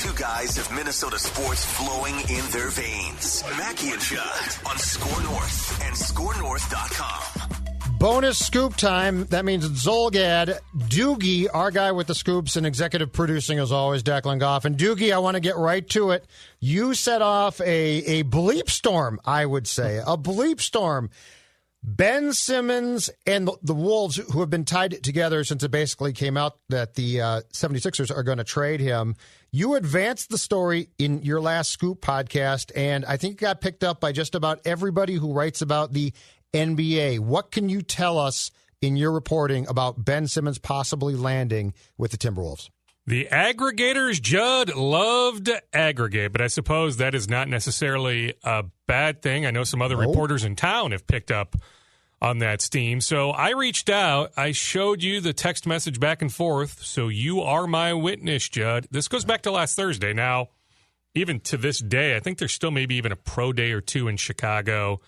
Two guys of Minnesota sports flowing in their veins. Mackie and Judd on Score North and ScoreNorth.com. Bonus scoop time. That means Zolgad, Doogie, our guy with the scoops and executive producing as always, Declan Goff. And Doogie, I want to get right to it. You set off a bleep storm, I would say. A bleep storm. Ben Simmons and the Wolves, who have been tied together since it basically came out that the 76ers are going to trade him. You advanced the story in your last Scoop podcast, and I think it got picked up by just about everybody who writes about the NBA. What can you tell us in your reporting about Ben Simmons possibly landing with the Timberwolves? The aggregators, Judd, love to aggregate, but I suppose that is not necessarily a bad thing. I know some other reporters in town have picked up on that steam. So I reached out. I showed you the text message back and forth. So you are my witness, Judd. This goes back to last Thursday. Now, even to this day, I think there's still maybe even a pro day or two in Chicago,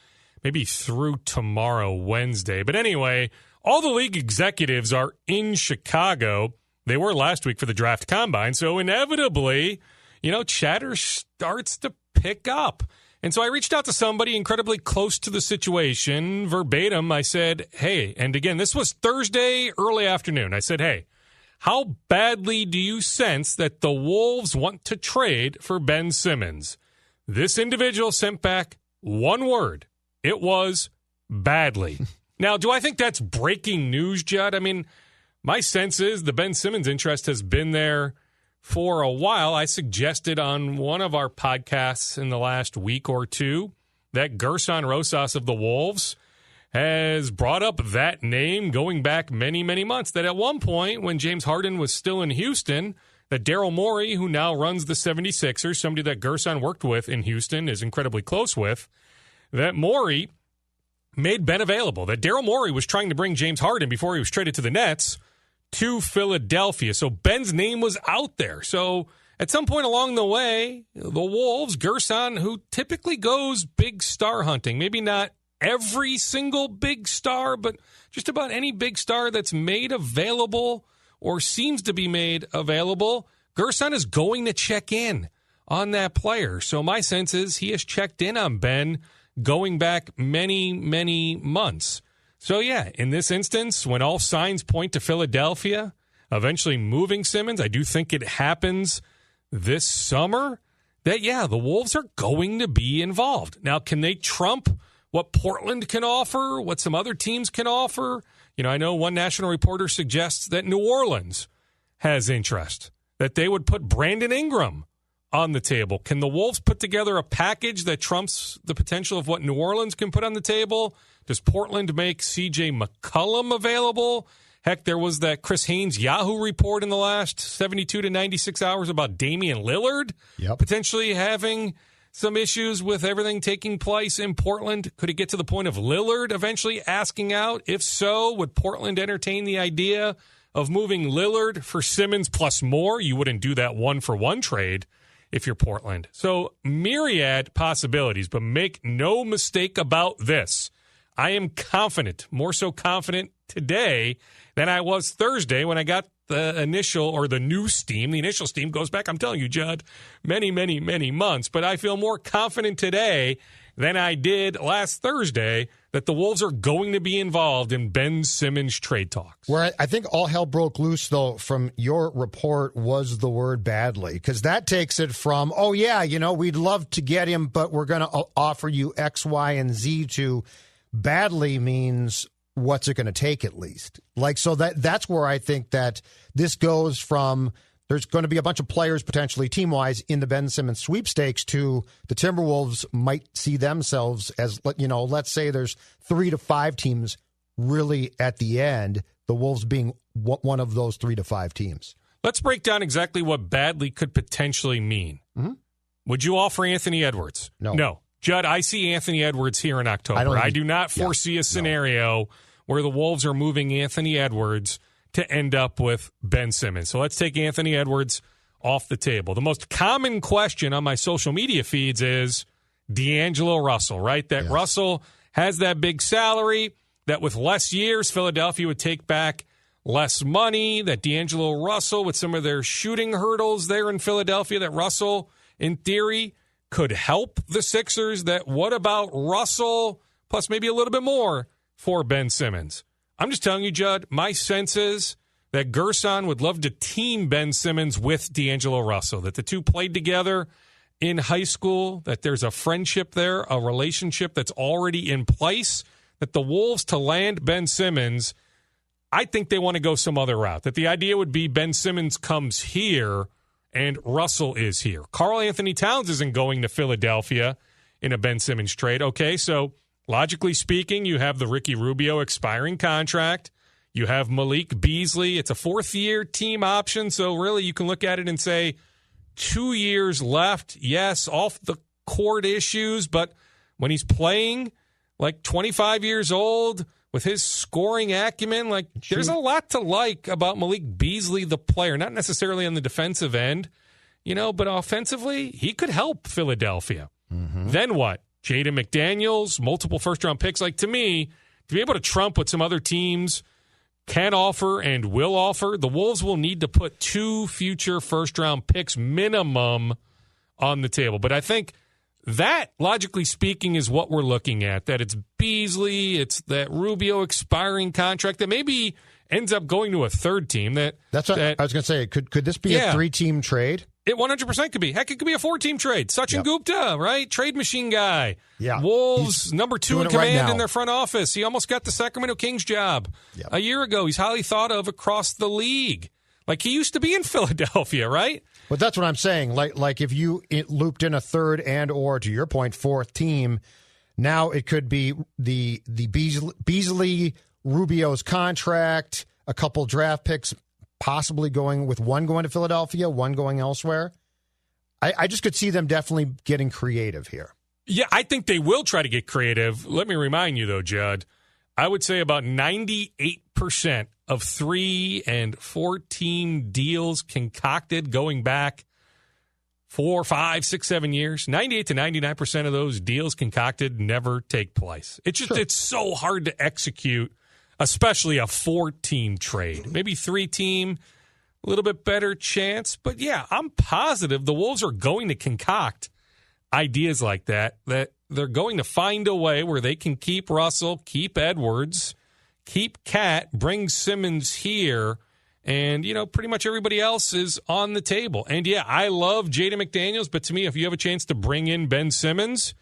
maybe through tomorrow, Wednesday. But anyway, all the league executives are in Chicago. They were last week for the draft combine, so inevitably, chatter starts to pick up. And so I reached out to somebody incredibly close to the situation, verbatim. I said, hey, and again, this was Thursday early afternoon. I said, hey, how badly do you sense that the Wolves want to trade for Ben Simmons? This individual sent back one word. It was badly. Now, do I think that's breaking news, Judd? I mean, my sense is the Ben Simmons interest has been there for a while. I suggested on one of our podcasts in the last week or two that Gerson Rosas of the Wolves has brought up that name going back many, many months. That at one point when James Harden was still in Houston, that Daryl Morey, who now runs the 76ers, somebody that Gerson worked with in Houston, is incredibly close with, that Morey made Ben available. That Daryl Morey was trying to bring James Harden before he was traded to the Nets to Philadelphia. So Ben's name was out there. So at some point along the way, the Wolves, Gerson, who typically goes big star hunting, maybe not every single big star, but just about any big star that's made available or seems to be made available, Gerson is going to check in on that player. So my sense is he has checked in on Ben going back many, many months. So, yeah, in this instance, when all signs point to Philadelphia eventually moving Simmons, I do think it happens this summer, that, yeah, the Wolves are going to be involved. Now, can they trump what Portland can offer, what some other teams can offer? I know one national reporter suggests that New Orleans has interest, that they would put Brandon Ingram on the table. Can the Wolves put together a package that trumps the potential of what New Orleans can put on the table? Does Portland make C.J. McCollum available? Heck, there was that Chris Haynes Yahoo report in the last 72 to 96 hours about Damian Lillard potentially having some issues with everything taking place in Portland. Could it get to the point of Lillard eventually asking out? If so, would Portland entertain the idea of moving Lillard for Simmons plus more? You wouldn't do that one-for-one trade if you're Portland. So myriad possibilities, but make no mistake about this. I am confident, more so confident today than I was Thursday when I got the initial or the new steam. The initial steam goes back, I'm telling you, Judd, many, many, many months. But I feel more confident today than I did last Thursday that the Wolves are going to be involved in Ben Simmons trade talks. Where I think all hell broke loose, though, from your report was the word badly, because that takes it from, oh, yeah, we'd love to get him, but we're going to offer you X, Y, and Z to badly means what's it going to take at least. So that's where I think that this goes from there's going to be a bunch of players potentially team-wise in the Ben Simmons sweepstakes to the Timberwolves might see themselves as, let's say there's 3 to 5 teams really at the end, the Wolves being one of those 3 to 5 teams. Let's break down exactly what badly could potentially mean. Mm-hmm. Would you offer Anthony Edwards? No. Judd, I see Anthony Edwards here in October. I do not foresee a scenario where the Wolves are moving Anthony Edwards to end up with Ben Simmons. So let's take Anthony Edwards off the table. The most common question on my social media feeds is D'Angelo Russell, right? That Russell has that big salary, that with less years, Philadelphia would take back less money, that D'Angelo Russell, with some of their shooting hurdles there in Philadelphia, that Russell, in theory, could help the Sixers. That what about Russell plus maybe a little bit more for Ben Simmons? I'm just telling you, Judd, my sense is that Gerson would love to team Ben Simmons with D'Angelo Russell, that the two played together in high school, that there's a friendship there, a relationship that's already in place, that the Wolves, to land Ben Simmons, I think they want to go some other route, that the idea would be Ben Simmons comes here and Russell is here. Karl Anthony Towns isn't going to Philadelphia in a Ben Simmons trade. Okay, so logically speaking, you have the Ricky Rubio expiring contract. You have Malik Beasley. It's a fourth-year team option, so really you can look at it and say 2 years left. Yes, off the court issues, but when he's playing like 25 years old with his scoring acumen, like there's a lot to like about Malik Beasley, the player, not necessarily on the defensive end, but offensively, he could help Philadelphia. Mm-hmm. Then what? Jaden McDaniels, multiple first-round picks. Like, to me, to be able to trump what some other teams can offer and will offer, the Wolves will need to put 2 future first-round picks minimum on the table. But I think that, logically speaking, is what we're looking at, that it's Beasley, it's that Rubio expiring contract that maybe ends up going to a third team. That's what I was going to say. Could this be a 3-team trade? It 100% could be. Heck, it could be a 4-team trade. Sachin Gupta, right? Trade machine guy. Yeah. Wolves, number 2 in command in their front office. He almost got the Sacramento Kings job a year ago. He's highly thought of across the league. Like, he used to be in Philadelphia, right? But that's what I'm saying. Like if you looped in a third and or, to your point, 4th team, now it could be the Beasley Rubio's contract, a couple draft picks, possibly going to Philadelphia, one going elsewhere. I just could see them definitely getting creative here. Yeah, I think they will try to get creative. Let me remind you, though, Judd, I would say about 98% of 3- and 4-team deals concocted going back 4, 5, 6, 7 years, 98 to 99% of those deals concocted never take place. It's just It's so hard to execute, especially a 4-team trade. Maybe 3-team, a little bit better chance. But, yeah, I'm positive the Wolves are going to concoct ideas like that they're going to find a way where they can keep Russell, keep Edwards, keep Cat, bring Simmons here, and, pretty much everybody else is on the table. And, yeah, I love Jaden McDaniels, but to me, if you have a chance to bring in Ben Simmons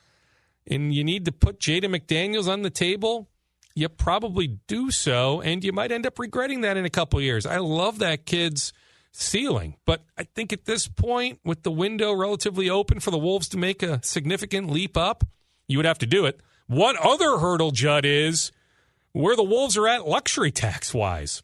and you need to put Jaden McDaniels on the table, you probably do so, and you might end up regretting that in a couple years. I love that kid's ceiling, but I think at this point, with the window relatively open for the Wolves to make a significant leap up, you would have to do it. One other hurdle, Judd, is where the Wolves are at luxury tax-wise.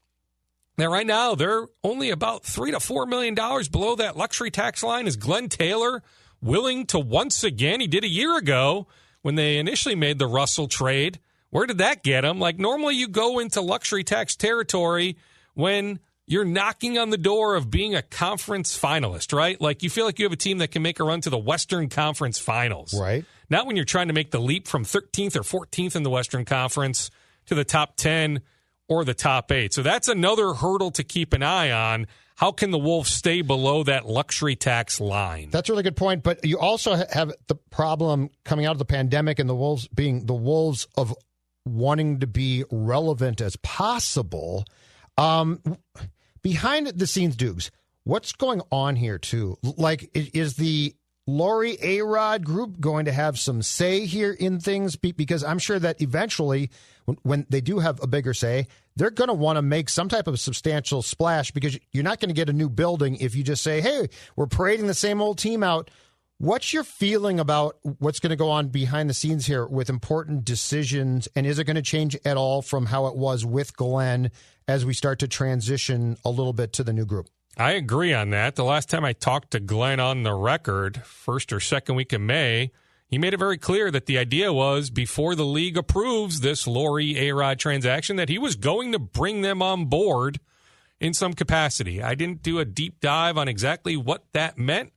Now, right now, they're only about $3 to $4 million below that luxury tax line. Is Glenn Taylor willing to once again, he did a year ago when they initially made the Russell trade, where did that get him? Like, normally you go into luxury tax territory when you're knocking on the door of being a conference finalist, right? Like, you feel like you have a team that can make a run to the Western Conference Finals. Right. Not when you're trying to make the leap from 13th or 14th in the Western Conference to the top 10 or the top 8. So that's another hurdle to keep an eye on. How can the Wolves stay below that luxury tax line? That's a really good point. But you also have the problem coming out of the pandemic and the Wolves being the Wolves of wanting to be relevant as possible. Behind the scenes, Dukes, what's going on here, too? Like, is the Laurie A-Rod group going to have some say here in things? Because I'm sure that eventually, when they do have a bigger say, they're going to want to make some type of substantial splash, because you're not going to get a new building if you just say, hey, we're parading the same old team out. What's your feeling about what's going to go on behind the scenes here with important decisions, and is it going to change at all from how it was with Glenn as we start to transition a little bit to the new group? I agree on that. The last time I talked to Glenn on the record, first or second week of May, he made it very clear that the idea was, before the league approves this Laurie A-Rod transaction, that he was going to bring them on board in some capacity. I didn't do a deep dive on exactly what that meant,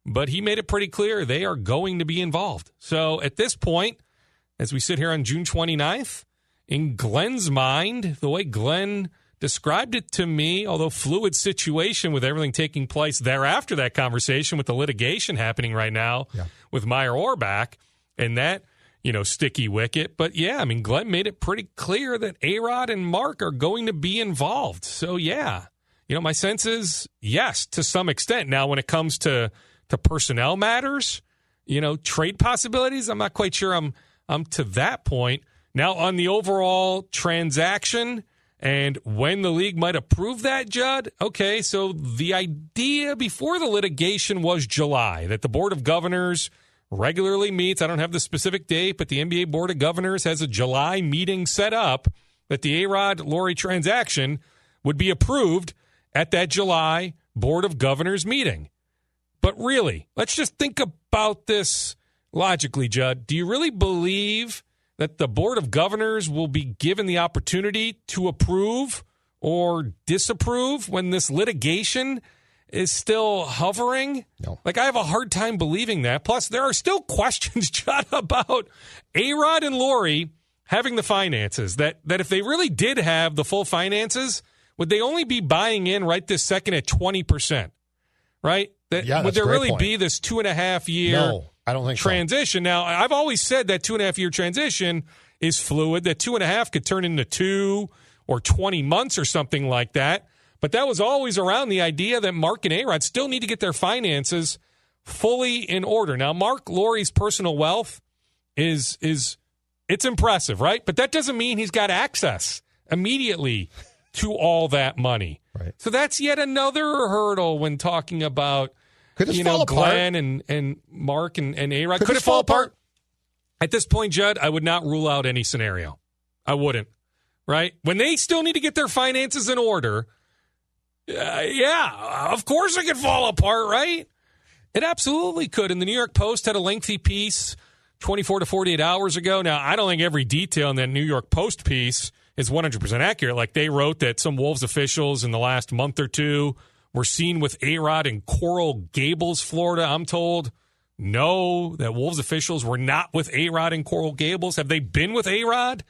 but he made it pretty clear they are going to be involved. So at this point, as we sit here on June 29th, in Glenn's mind, the way Glenn described it to me, although fluid situation with everything taking place thereafter that conversation with the litigation happening right now with Meyer Orbach and that, sticky wicket. But, yeah, I mean, Glenn made it pretty clear that A-Rod and Mark are going to be involved. So, yeah, my sense is yes, to some extent. Now, when it comes to personnel matters, trade possibilities, I'm not quite sure I'm to that point. Now, on the overall transaction and when the league might approve that, Judd, okay, so the idea before the litigation was July, that the Board of Governors regularly meets. I don't have the specific date, but the NBA Board of Governors has a July meeting set up that the A-Rod-Laurie transaction would be approved at that July Board of Governors meeting. But really, let's just think about this logically, Judd. Do you really believe that the Board of Governors will be given the opportunity to approve or disapprove when this litigation is still hovering? No. I have a hard time believing that. Plus, there are still questions, John, about A-Rod and Laurie having the finances. That if they really did have the full finances, would they only be buying in right this second at 20%? Right? Would there really be this 2.5 year No, I don't think transition? So. Now, I've always said that 2.5 year transition is fluid, that 2.5 could turn into 2 or 20 months or something like that. But that was always around the idea that Mark and A-Rod still need to get their finances fully in order. Now, Mark Laurie's personal wealth is it's impressive, right? But that doesn't mean he's got access immediately to all that money. Right. So that's yet another hurdle when talking about Glenn and Mark and A-Rod. Could it fall apart? At this point, Judd, I would not rule out any scenario. I wouldn't. Right? When they still need to get their finances in order, of course it could fall apart, right? It absolutely could. And the New York Post had a lengthy piece 24 to 48 hours ago. Now, I don't think every detail in that New York Post piece is 100% accurate. Like, they wrote that some Wolves officials in the last month or two were seen with A-Rod in Coral Gables, Florida. I'm told no, that Wolves officials were not with A-Rod in Coral Gables. Have they been with A-Rod?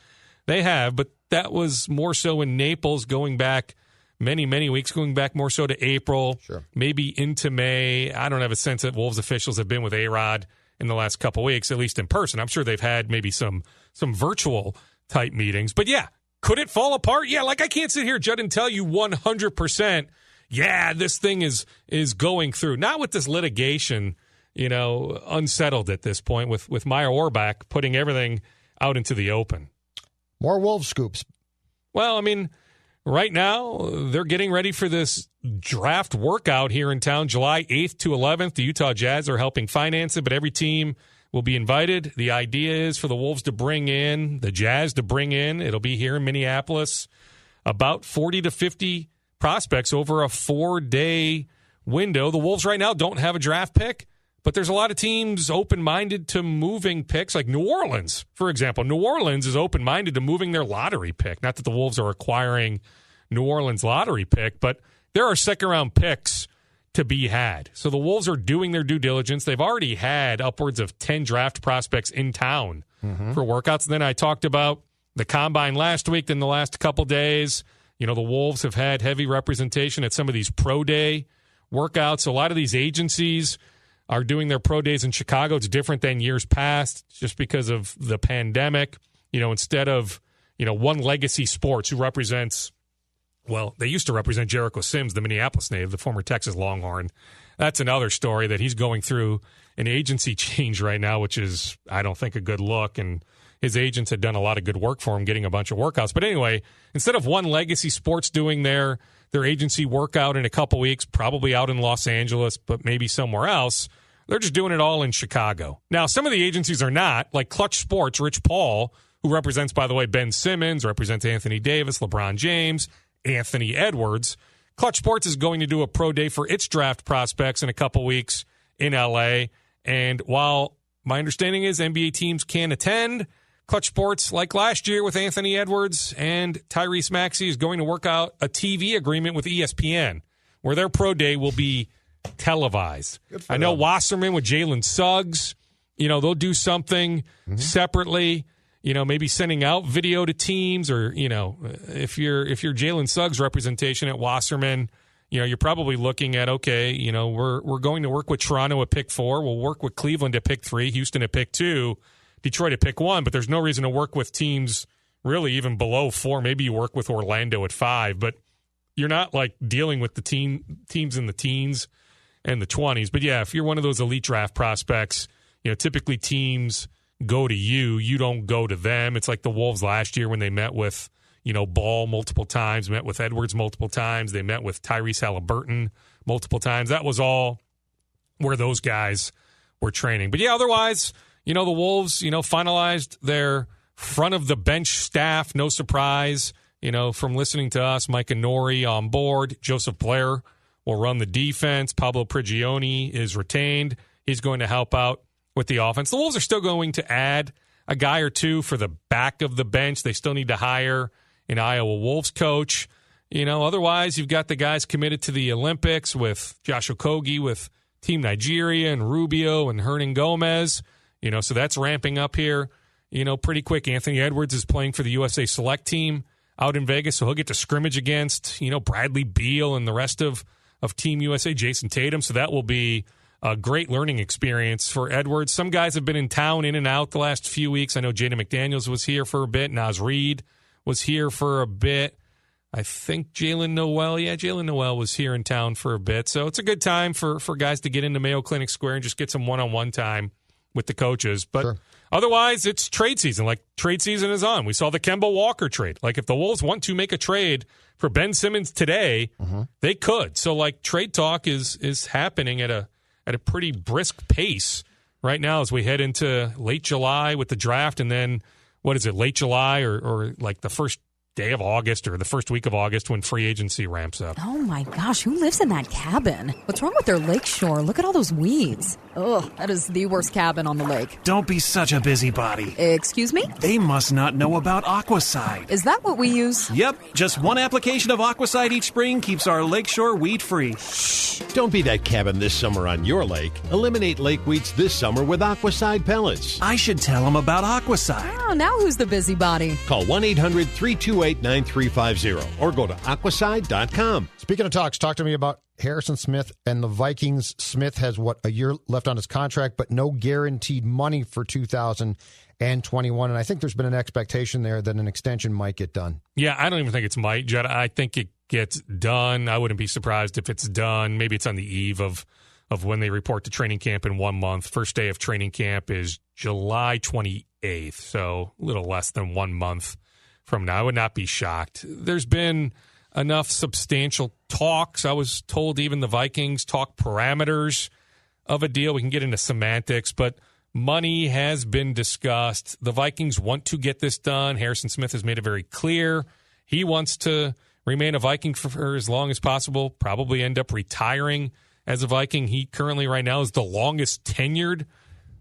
They have, but that was more so in Naples going back many, many weeks, going back more so to April, maybe into May. I don't have a sense that Wolves officials have been with A-Rod in the last couple weeks, at least in person. I'm sure they've had maybe some virtual type meetings. But yeah, could it fall apart? Yeah, I can't sit here, Judd, and tell you 100%, this thing is going through. Not with this litigation, unsettled at this point with Meyer Orbach putting everything out into the open. More Wolves scoops. Well, I mean, right now, they're getting ready for this draft workout here in town, July 8th to 11th. The Utah Jazz are helping finance it, but every team will be invited. The idea is for the Wolves to bring in, the Jazz to bring in, it'll be here in Minneapolis, about 40 to 50 prospects over a 4-day window. The Wolves right now don't have a draft pick, but there's a lot of teams open-minded to moving picks, like New Orleans, for example. New Orleans is open-minded to moving their lottery pick. Not that the Wolves are acquiring New Orleans' lottery pick, but there are second-round picks to be had. So the Wolves are doing their due diligence. They've already had upwards of 10 draft prospects in town for workouts. And then I talked about the Combine last week, then the last couple days. The Wolves have had heavy representation at some of these pro day workouts. A lot of these agencies are doing their pro days in Chicago. It's different than years past just because of the pandemic. Instead of, One Legacy Sports, who represents, they used to represent Jericho Sims, the Minneapolis native, the former Texas Longhorn. That's another story that he's going through an agency change right now, which is, I don't think, a good look. And his agents had done a lot of good work for him, getting a bunch of workouts. But anyway, instead of One Legacy Sports doing their agency workout in a couple weeks, probably out in Los Angeles, but maybe somewhere else, they're just doing it all in Chicago. Now, some of the agencies are not, like Clutch Sports, Rich Paul, who represents, by the way, Ben Simmons, represents Anthony Davis, LeBron James, Anthony Edwards. Clutch Sports is going to do a pro day for its draft prospects in a couple weeks in L.A. And while my understanding is NBA teams can attend, Clutch Sports, like last year with Anthony Edwards and Tyrese Maxey, is going to work out a TV agreement with ESPN where their pro day will be televised. I know Wasserman with Jalen Suggs, they'll do something separately. maybe sending out video to teams, or, if you're Jalen Suggs' representation at Wasserman, you're probably looking at, okay, we're going to work with Toronto at pick 4. We'll work with Cleveland at pick 3, Houston at pick 2, Detroit at pick 1. But there's no reason to work with teams really even below 4. Maybe you work with Orlando at 5. But you're not like dealing with the teams in the teens and the 20s. But yeah, if you're one of those elite draft prospects, typically teams go to you. You don't go to them. It's like the Wolves last year when they met with Ball multiple times, met with Edwards multiple times. They met with Tyrese Halliburton multiple times. That was all where those guys were training. But yeah, otherwise, the Wolves, finalized their front of the bench staff. No surprise, from listening to us, Micah Nori on board. Joseph Blair will run the defense. Pablo Prigioni is retained. He's going to help out with the offense. The Wolves are still going to add a guy or two for the back of the bench. They still need to hire an Iowa Wolves coach. Otherwise, you've got the guys committed to the Olympics with Josh Okogie, with Team Nigeria, and Rubio and Hernan Gomez. So that's ramping up here, pretty quick. Anthony Edwards is playing for the USA Select team out in Vegas, so he'll get to scrimmage against, Bradley Beal and the rest of Team USA, Jason Tatum. So that will be a great learning experience for Edwards. Some guys have been in town, in and out the last few weeks. I know Jaden McDaniels was here for a bit. Naz Reid was here for a bit. I think Jalen Noel was here in town for a bit. So it's a good time for guys to get into Mayo Clinic Square and just get some one-on-one time with the coaches. But otherwise, it's trade season. Like, trade season is on. We saw the Kemba Walker trade. Like, if the Wolves want to make a trade for Ben Simmons today, they could. So, like, trade talk is happening at a pretty brisk pace right now as we head into late July with the draft, and then, late July or like the first day of August or the first week of August when free agency ramps up. Oh my gosh, who lives in that cabin? What's wrong with their lakeshore? Look at all those weeds. Ugh, that is the worst cabin on the lake. Don't be such a busybody. Excuse me? They must not know about Aquacide. Is that what we use? Yep, just one application of Aquacide each spring keeps our lakeshore weed-free. Shh! Don't be that cabin this summer on your lake. Eliminate lake weeds this summer with Aquacide pellets. I should tell them about Aquacide. Oh, now who's the busybody? Call 1-800-328-9350 or go to aquacide.com. Speaking of talks, talk to me about Harrison Smith and the Vikings. Smith has, a year left on his contract, but no guaranteed money for 2021. And I think there's been an expectation there that an extension might get done. Yeah, I don't even think it's might, Jed. I think it gets done. I wouldn't be surprised if it's done. Maybe it's on the eve of when they report to training camp in 1 month. First day of training camp is July 28th, so a little less than 1 month from now. I would not be shocked. There's been enough substantial talks. I was told even the Vikings talk parameters of a deal. We can get into semantics, but money has been discussed. The Vikings want to get this done. Harrison Smith has made it very clear. He wants to remain a Viking for as long as possible, probably end up retiring as a Viking. He currently right now is the longest tenured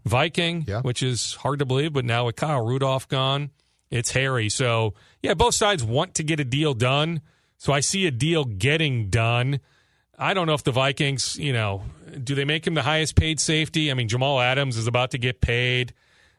Viking, which is hard to believe, but now with Kyle Rudolph gone, it's hairy. So, yeah, both sides want to get a deal done. So I see a deal getting done. I don't know if the Vikings, do they make him the highest paid safety? I mean, Jamal Adams is about to get paid.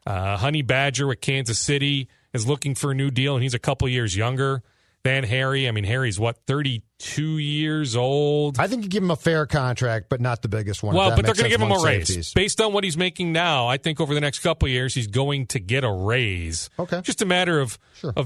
Honey Badger with Kansas City is looking for a new deal, and he's a couple years younger than Harry. I mean, Harry's 32 years old. I think you give him a fair contract, but not the biggest one. Well, but they're going to give him a raise. Based on what he's making now, I think over the next couple of years, he's going to get a raise. Okay. Just a matter of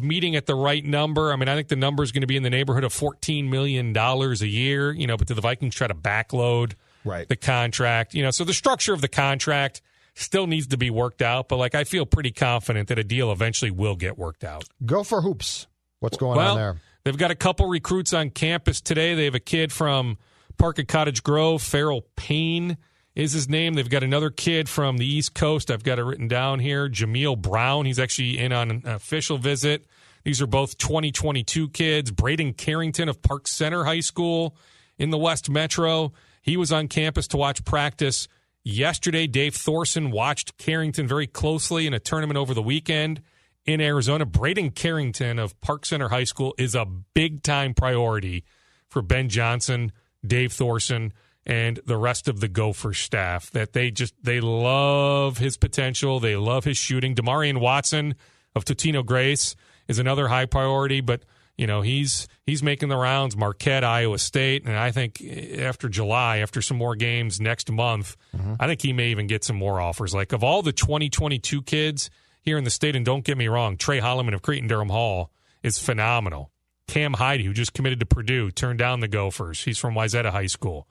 meeting at the right number. I mean, I think the number is going to be in the neighborhood of $14 million a year, but do the Vikings try to backload the contract? So the structure of the contract still needs to be worked out, but I feel pretty confident that a deal eventually will get worked out. Go for hoops. What's going on there? They've got a couple recruits on campus today. They have a kid from Park at Cottage Grove. Farrell Payne is his name. They've got another kid from the East Coast. I've got it written down here. Jameel Brown. He's actually in on an official visit. These are both 2022 kids. Braden Carrington of Park Center High School in the West Metro. He was on campus to watch practice yesterday. Dave Thorson watched Carrington very closely in a tournament over the weekend in Arizona. Braden Carrington of Park Center High School is a big-time priority for Ben Johnson, Dave Thorson, and the rest of the Gopher staff. That they love his potential. They love his shooting. Demarion Watson, of Totino Grace is another high priority, but he's making the rounds. Marquette, Iowa State, and I think after July, after some more games next month, I think he may even get some more offers. Like, of all the 2022 kids here in the state, and don't get me wrong, Trey Holloman of Cretin-Durham Hall is phenomenal. Cam Heide, who just committed to Purdue, turned down the Gophers. He's from Wayzata High School.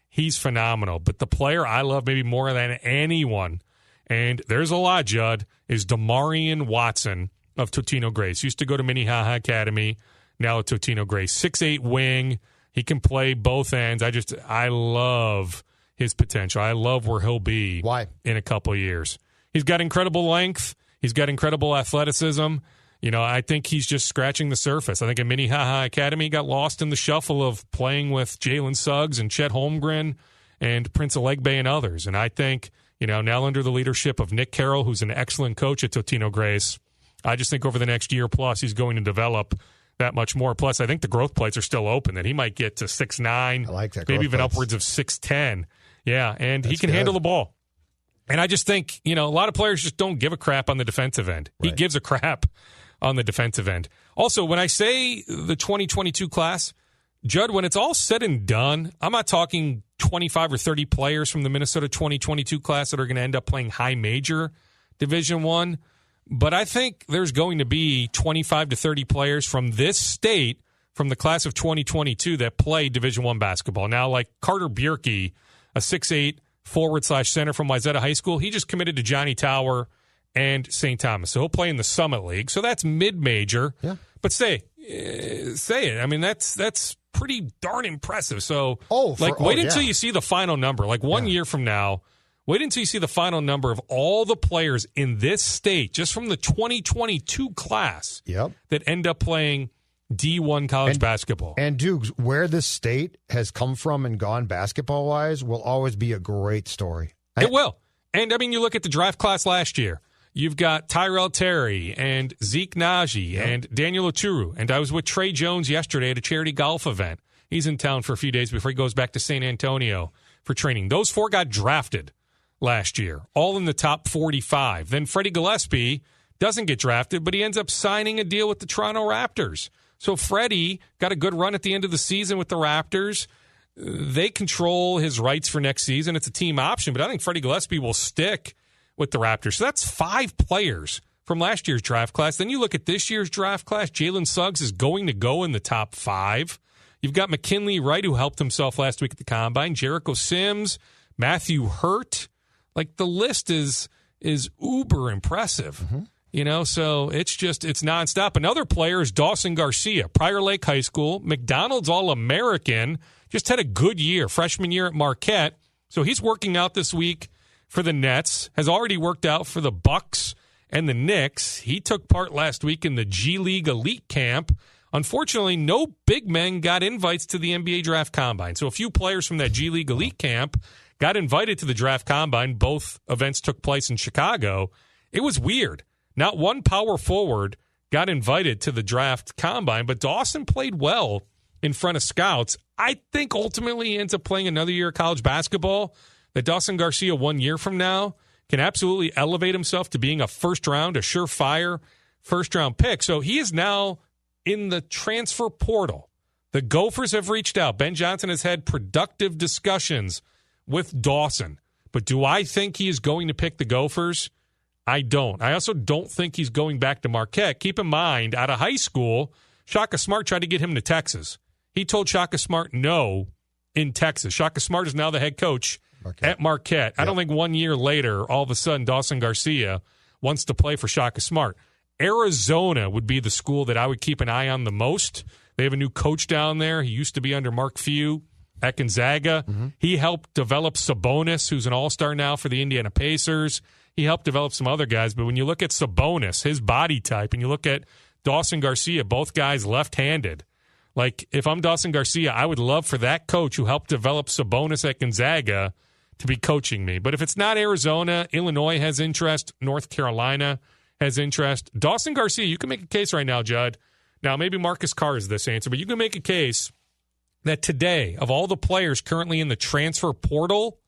He's phenomenal. But the player I love maybe more than anyone, and there's a lot, Judd, is Damarian Watson of Totino Grace. Used to go to Minnehaha Academy, now at Totino Grace. 6'8" wing. He can play both ends. I love his potential. I love where he'll be in a couple of years. He's got incredible length. He's got incredible athleticism. I think he's just scratching the surface. I think at Minnehaha Academy he got lost in the shuffle of playing with Jalen Suggs and Chet Holmgren and Prince Alegbe and others. And I think, now under the leadership of Nick Carroll, who's an excellent coach at Totino Grace, I just think over the next year plus he's going to develop that much more. Plus, I think the growth plates are still open, that he might get to 6'9", I like that, maybe even upwards of 6'10". Yeah, and he can handle the ball. And I just think, a lot of players just don't give a crap on the defensive end. Right. He gives a crap on the defensive end. Also, when I say the 2022 class, Judd, when it's all said and done, I'm not talking 25 or 30 players from the Minnesota 2022 class that are going to end up playing high major Division I. But I think there's going to be 25 to 30 players from this state, from the class of 2022, that play Division I basketball. Now, like Carter Bjerke, a 6'8" forward/center from Wayzata High School, he just committed to Johnny Tower and St. Thomas. So he'll play in the Summit League. So that's mid-major. Yeah. But say it. I mean, that's pretty darn impressive. So wait until you see the final number. Like 1 year from now, wait until you see the final number of all the players in this state, just from the 2022 class, that end up playing D1 college basketball. And Dukes, where this state has come from and gone basketball-wise will always be a great story. It will. And, I mean, you look at the draft class last year. You've got Tyrell Terry and Zeke Najee and Daniel Oturu. And I was with Trey Jones yesterday at a charity golf event. He's in town for a few days before he goes back to San Antonio for training. Those four got drafted last year, all in the top 45. Then Freddie Gillespie doesn't get drafted, but he ends up signing a deal with the Toronto Raptors. So Freddie got a good run at the end of the season with the Raptors. They control his rights for next season. It's a team option, but I think Freddie Gillespie will stick with the Raptors. So that's 5 players from last year's draft class. Then you look at this year's draft class. Jalen Suggs is going to go in the top 5. You've got McKinley Wright, who helped himself last week at the Combine. Jericho Sims, Matthew Hurt. Like, the list is uber impressive. So it's nonstop. Another player is Dawson Garcia, Prior Lake High School, McDonald's All-American, just had a good year, freshman year at Marquette. So he's working out this week for the Nets, has already worked out for the Bucks and the Knicks. He took part last week in the G League Elite Camp. Unfortunately, no big men got invites to the NBA Draft Combine. So a few players from that G League Elite Camp got invited to the Draft Combine. Both events took place in Chicago. It was weird. Not one power forward got invited to the Draft Combine, but Dawson played well in front of scouts. I think ultimately he ends up playing another year of college basketball. That Dawson Garcia 1 year from now can absolutely elevate himself to being a surefire first-round pick. So he is now in the transfer portal. The Gophers have reached out. Ben Johnson has had productive discussions with Dawson. But do I think he is going to pick the Gophers? I don't. I also don't think he's going back to Marquette. Keep in mind, out of high school, Shaka Smart tried to get him to Texas. He told Shaka Smart no in Texas. Shaka Smart is now the head coach at Marquette. I don't think 1 year later, all of a sudden, Dawson Garcia wants to play for Shaka Smart. Arizona would be the school that I would keep an eye on the most. They have a new coach down there. He used to be under Mark Few at Gonzaga. He helped develop Sabonis, who's an all-star now for the Indiana Pacers. He helped develop some other guys. But when you look at Sabonis, his body type, and you look at Dawson Garcia, both guys left-handed. Like, if I'm Dawson Garcia, I would love for that coach who helped develop Sabonis at Gonzaga to be coaching me. But if it's not Arizona, Illinois has interest, North Carolina has interest. Dawson Garcia, you can make a case right now, Judd. Now, maybe Marcus Carr is this answer, but you can make a case that today, of all the players currently in the transfer portal,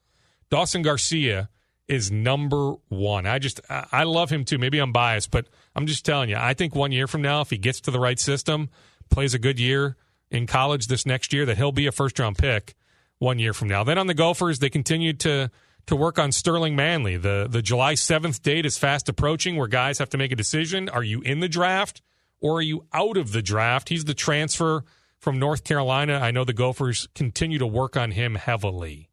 Dawson Garcia is number one. I love him too. Maybe I'm biased, but I'm just telling you, I think 1 year from now, if he gets to the right system, plays a good year in college this next year, that he'll be a first-round pick 1 year from now. Then on the Gophers, they continue to work on Sterling Manley. The July 7th date is fast approaching where guys have to make a decision. Are you in the draft or are you out of the draft? He's the transfer from North Carolina. I know the Gophers continue to work on him heavily.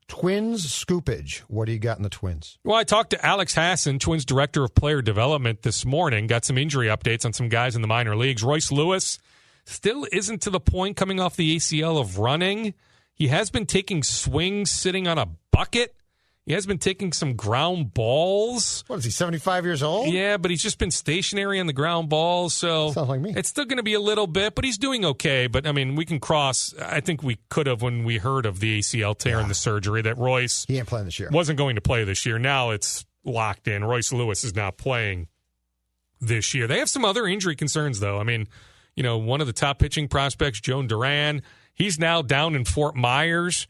Twins scoopage. What do you got in the Twins? Well, I talked to Alex Hassan, Twins Director of Player Development, this morning. Got some injury updates on some guys in the minor leagues. Royce Lewis still isn't to the point coming off the ACL of running. He has been taking swings sitting on a bucket. He has been taking some ground balls. What is he, 75 years old? Yeah, but he's just been stationary on the ground balls. So sounds like me. It's still going to be a little bit, but he's doing okay. But, I mean, we can cross. I think we could have when we heard of the ACL tear and the surgery that Royce he ain't playing this year. Wasn't going to play this year. Now it's locked in. Royce Lewis is not playing this year. They have some other injury concerns, though. I mean, you know, one of the top pitching prospects, Joan Duran, he's now down in Fort Myers.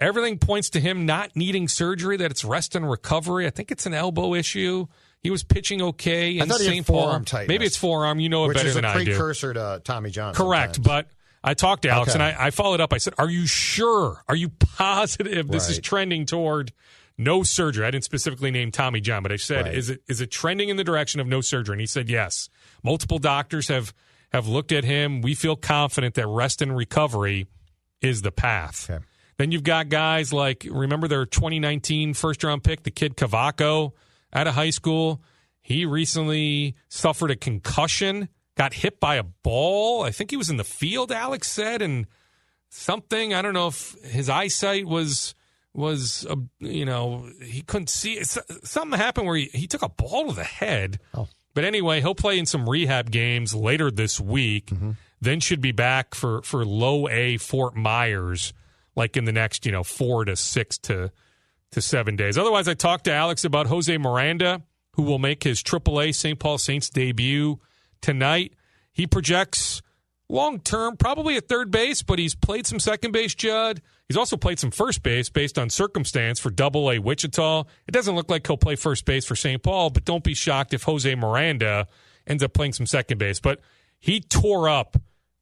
Everything points to him not needing surgery, that it's rest and recovery. I think it's an elbow issue. He was pitching okay in St. Paul. Forearm tightness. Maybe it's forearm. You know it better than I do. Which is a precursor to Tommy John. Correct. Sometimes. But I talked to Alex, and I followed up. I said, are you sure? Are you positive this is trending toward no surgery? I didn't specifically name Tommy John, but I said, is it trending in the direction of no surgery? And he said, yes. Multiple doctors have looked at him. We feel confident that rest and recovery is the path. Okay. Then you've got guys like, remember their 2019 first-round pick, the kid Cavaco out of high school? He recently suffered a concussion, got hit by a ball. I think he was in the field, Alex said, and something. I don't know if his eyesight was he couldn't see. Something happened where he took a ball to the head. Oh. But anyway, he'll play in some rehab games later this week, then should be back for low A Fort Myers, like in the next, 4 to 6 to 7 days. Otherwise, I talked to Alex about Jose Miranda, who will make his AAA St. Paul Saints debut tonight. He projects long-term, probably at third base, but he's played some second base, Judd. He's also played some first base based on circumstance for AA Wichita. It doesn't look like he'll play first base for St. Paul, but don't be shocked if Jose Miranda ends up playing some second base. But he tore up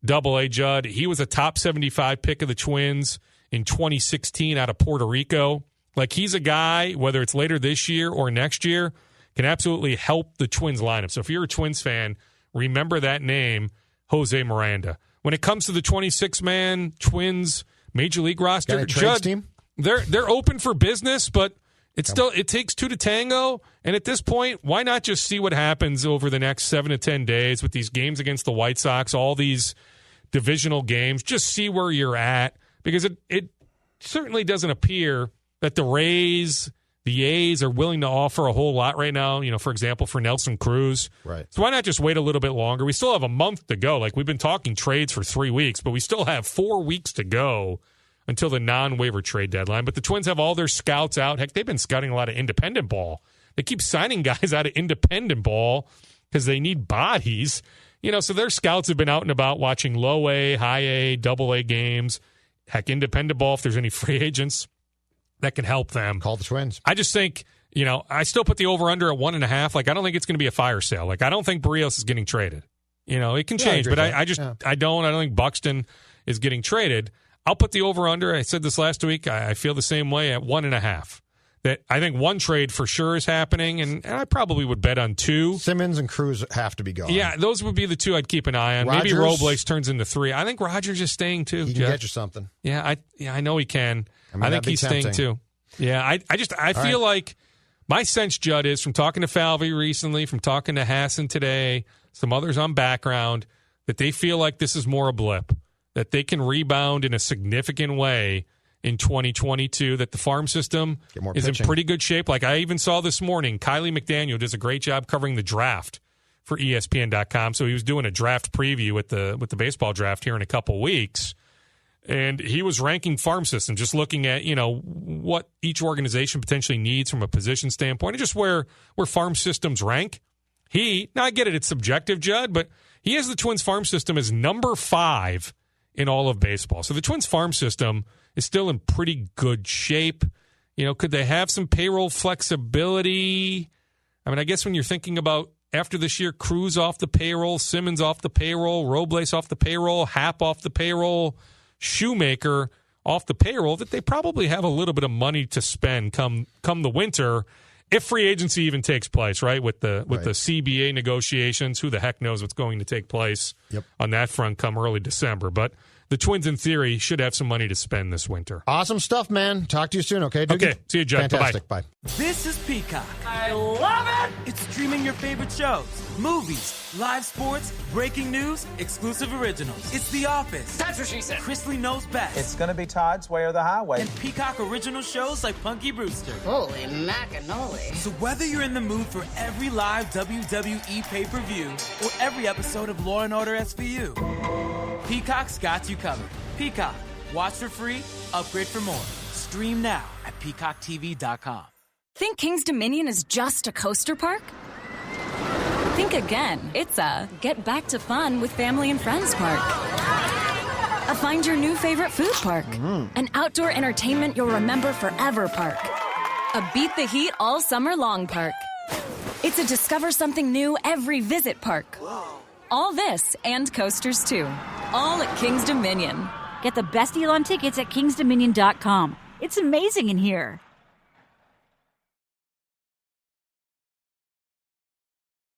AA, Judd. He was a top 75 pick of the Twins in 2016 out of Puerto Rico. Like, he's a guy, whether it's later this year or next year, can absolutely help the Twins lineup. So if you're a Twins fan, remember that name, Jose Miranda. When it comes to the 26-man Twins Major League roster, Judd, they're open for business, but it takes two to tango. And at this point, why not just see what happens over the next 7 to 10 days with these games against the White Sox, all these divisional games, just see where you're at. Because it certainly doesn't appear that the Rays, the A's are willing to offer a whole lot right now, for example, for Nelson Cruz. Right. So why not just wait a little bit longer? We still have a month to go. Like, we've been talking trades for 3 weeks, but we still have 4 weeks to go until the non-waiver trade deadline. But the Twins have all their scouts out. Heck, they've been scouting a lot of independent ball. They keep signing guys out of independent ball because they need bodies. So their scouts have been out and about watching low A, high A, double A games. Heck, independent ball, if there's any free agents that can help them. Call the Twins. I just think, I still put the over-under at 1.5. Like, I don't think it's going to be a fire sale. Like, I don't think Barrios is getting traded. It can change, but I don't think Buxton is getting traded. I'll put the over-under. I said this last week. I feel the same way at 1.5. That I think one trade for sure is happening, and I probably would bet on 2. Simmons and Cruz have to be gone. Yeah, those would be the 2 I'd keep an eye on. Rogers, maybe Robles turns into 3. I think Rogers is staying too. He can get you something. Yeah, I know he can. I think he's staying too. Yeah, I feel like my sense, Judd, is from talking to Falvey recently, from talking to Hassan today, some others on background, that they feel like this is more a blip, that they can rebound in a significant way in 2022, that the farm system is in pretty good shape. Like, I even saw this morning, Kylie McDaniel does a great job covering the draft for ESPN.com. So he was doing a draft preview with the baseball draft here in a couple weeks. And he was ranking farm system, just looking at, what each organization potentially needs from a position standpoint, and just where farm systems rank. Now I get it, it's subjective, Judd, but he has the Twins farm system as number 5 in all of baseball. So the Twins farm system is still in pretty good shape. Could they have some payroll flexibility? I mean, I guess when you're thinking about after this year, Cruz off the payroll, Simmons off the payroll, Robles off the payroll, Happ off the payroll, Shoemaker off the payroll, that they probably have a little bit of money to spend come the winter, if free agency even takes place, right? With the CBA negotiations, who the heck knows what's going to take place on that front come early December. But the Twins, in theory, should have some money to spend this winter. Awesome stuff, man. Talk to you soon, okay? Okay, see you, Judd. Fantastic. Bye. This is Peacock. I love it! It's streaming your favorite shows, movies, live sports, breaking news, exclusive originals. It's The Office. That's what she said. Chrisley Knows Best. It's gonna be Todd's Way or the Highway. And Peacock original shows like Punky Brewster. Holy macanoli. So whether you're in the mood for every live WWE pay-per-view or every episode of Law & Order SVU, Peacock's got you covered. Peacock. Watch for free, upgrade for more. Stream now at peacocktv.com. Think King's Dominion is just a coaster park? Think again. It's a get back to fun with family and friends park. A find your new favorite food park. An outdoor entertainment you'll remember forever park. A beat the heat all summer long park. It's a discover something new every visit park. All this and coasters too. All at King's Dominion. Get the best deal on tickets at kingsdominion.com. It's amazing in here.